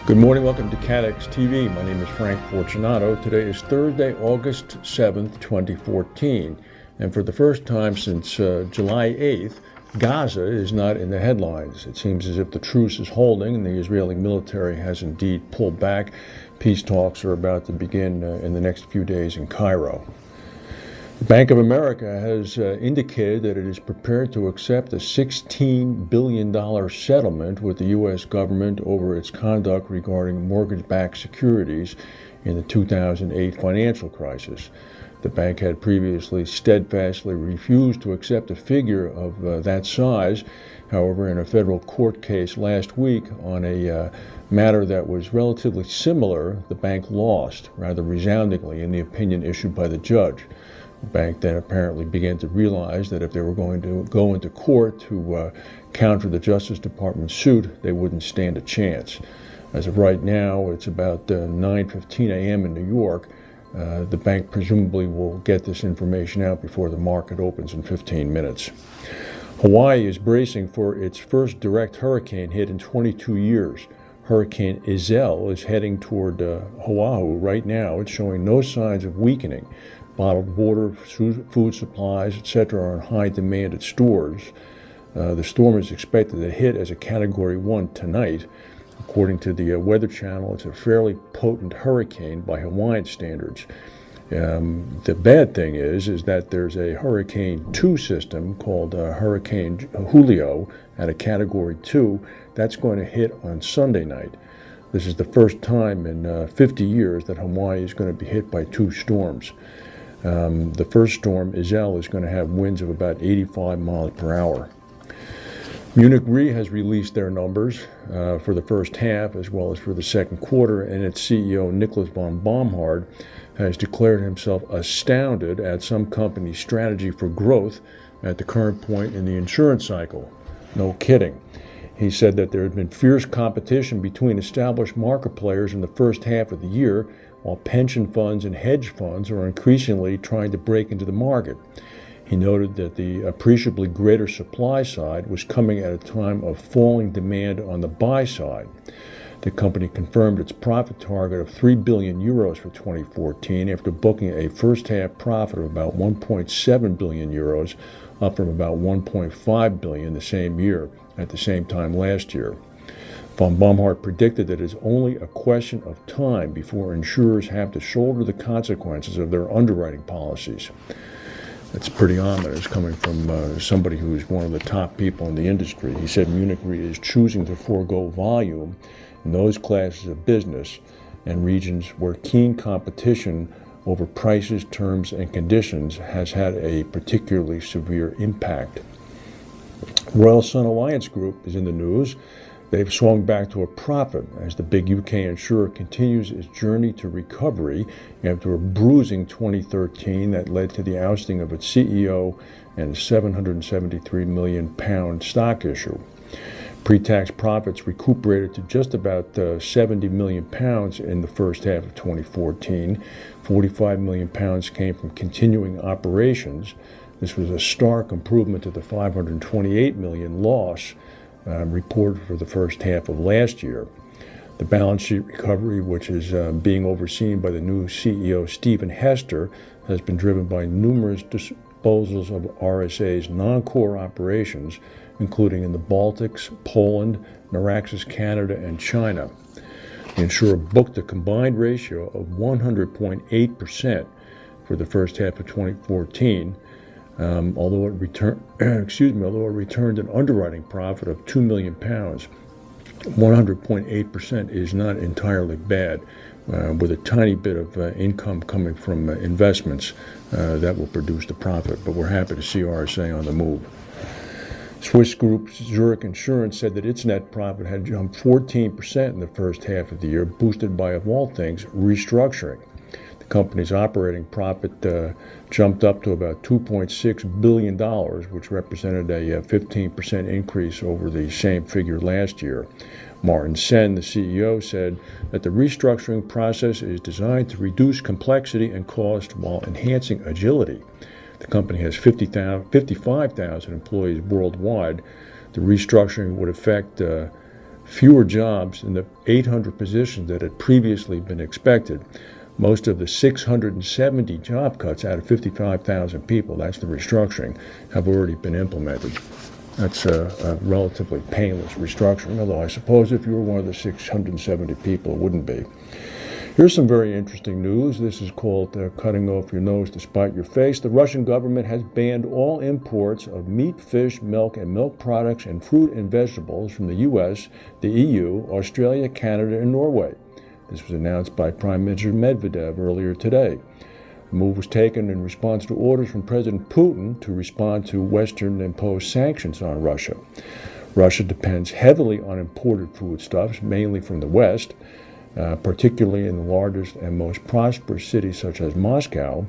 Good morning, welcome to CATEX TV. My name is Frank Fortunato. Today is Thursday, August 7th, 2014. And for the first time since July 8th, Gaza is not in the headlines. It seems as if the truce is holding and the Israeli military has indeed pulled back. Peace talks are about to begin in the next few days in Cairo. The Bank of America has indicated that it is prepared to accept a $16 billion settlement with the U.S. government over its conduct regarding mortgage-backed securities in the 2008 financial crisis. The bank had previously steadfastly refused to accept a figure of that size. However, in a federal court case last week on a matter that was relatively similar, the bank lost rather resoundingly in the opinion issued by the judge. The bank then apparently began to realize that if they were going to go into court to counter the Justice Department's suit, they wouldn't stand a chance. As of right now, it's about 9:15 a.m. in New York. The bank presumably will get this information out before the market opens in 15 minutes. Hawaii is bracing for its first direct hurricane hit in 22 years. Hurricane Iselle is heading toward Oahu right now. It's showing no signs of weakening. Bottled water, food supplies, etc. are in high demand at stores. The storm is expected to hit as a Category 1 tonight. According to the Weather Channel, it's a fairly potent hurricane by Hawaiian standards. The bad thing is that there's a Hurricane 2 system called Hurricane Julio at a Category 2 that's going to hit on Sunday night. This is the first time in 50 years that Hawaii is going to be hit by two storms. The first storm, Iselle, is going to have winds of about 85 miles per hour. Munich Re has released their numbers for the first half as well as for the second quarter, and its CEO, Nicholas von Bomhard, has declared himself astounded at some company's strategy for growth at the current point in the insurance cycle. No kidding. He said that there had been fierce competition between established market players in the first half of the year, while pension funds and hedge funds are increasingly trying to break into the market. He noted that the appreciably greater supply side was coming at a time of falling demand on the buy side. The company confirmed its profit target of 3 billion euros for 2014 after booking a first-half profit of about 1.7 billion euros, up from about 1.5 billion the same year at the same time last year. Von Bomhard predicted that it is only a question of time before insurers have to shoulder the consequences of their underwriting policies. That's pretty ominous coming from somebody who's one of the top people in the industry. He said Munich Re is choosing to forego volume in those classes of business and regions where keen competition over prices, terms, and conditions has had a particularly severe impact. Royal Sun Alliance Group is in the news. They've swung back to a profit as the big UK insurer continues its journey to recovery after a bruising 2013 that led to the ousting of its CEO and a £773 million stock issue. Pre-tax profits recuperated to just about £70 million in the first half of 2014. £45 million came from continuing operations. This was a stark improvement to the $528 million loss reported for the first half of last year. The balance sheet recovery, which is being overseen by the new CEO Stephen Hester, has been driven by numerous disposals of RSA's non-core operations, including in the Baltics, Poland, Noraxis Canada, and China. The insurer booked a combined ratio of 100.8% for the first half of 2014. Although it returned an underwriting profit of £2 million, 100.8% is not entirely bad, with a tiny bit of income coming from investments that will produce the profit. But we're happy to see RSA on the move. Swiss group Zurich Insurance said that its net profit had jumped 14% in the first half of the year, boosted by, of all things, restructuring. The company's operating profit jumped up to about $2.6 billion, which represented a 15% increase over the same figure last year. Martin Sen, the CEO, said that the restructuring process is designed to reduce complexity and cost while enhancing agility. The company has 55,000 employees worldwide. The restructuring would affect fewer jobs than the 800 positions that had previously been expected. Most of the 670 job cuts out of 55,000 people, that's the restructuring, have already been implemented. That's a relatively painless restructuring, although I suppose if you were one of the 670 people, it wouldn't be. Here's some very interesting news. This is called cutting off your nose to spite your face. The Russian government has banned all imports of meat, fish, milk, and milk products and fruit and vegetables from the U.S., the EU, Australia, Canada, and Norway. This was announced by Prime Minister Medvedev earlier today. The move was taken in response to orders from President Putin to respond to Western-imposed sanctions on Russia. Russia depends heavily on imported foodstuffs, mainly from the West, particularly in the largest and most prosperous cities such as Moscow.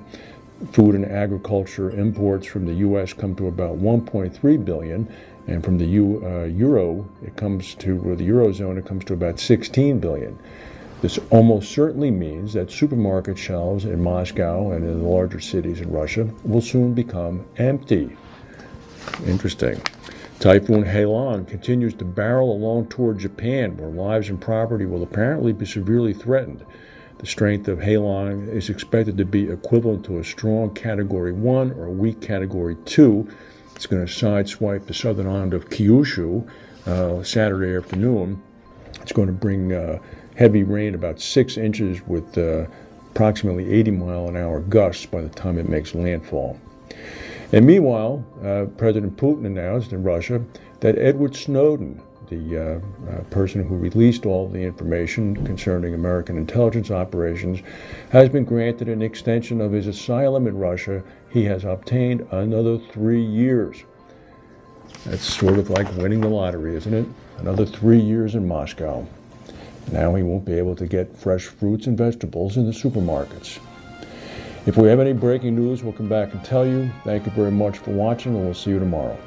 Food and agriculture imports from the U.S. come to about 1.3 billion, and from the Eurozone, it comes to about 16 billion. This almost certainly means that supermarket shelves in Moscow and in the larger cities in Russia will soon become empty. Interesting. Typhoon Halong continues to barrel along toward Japan, where lives and property will apparently be severely threatened. The strength of Halong is expected to be equivalent to a strong Category 1 or a weak Category 2. It's going to sideswipe the southern island of Kyushu Saturday afternoon. It's going to bring heavy rain, about 6 inches, with approximately 80-mile-an-hour gusts by the time it makes landfall. And meanwhile, President Putin announced in Russia that Edward Snowden, the person who released all the information concerning American intelligence operations, has been granted an extension of his asylum in Russia. He has obtained another 3 years. That's sort of like winning the lottery, isn't it? Another 3 years in Moscow. Now he won't be able to get fresh fruits and vegetables in the supermarkets. If we have any breaking news, we'll come back and tell you. Thank you very much for watching, and we'll see you tomorrow.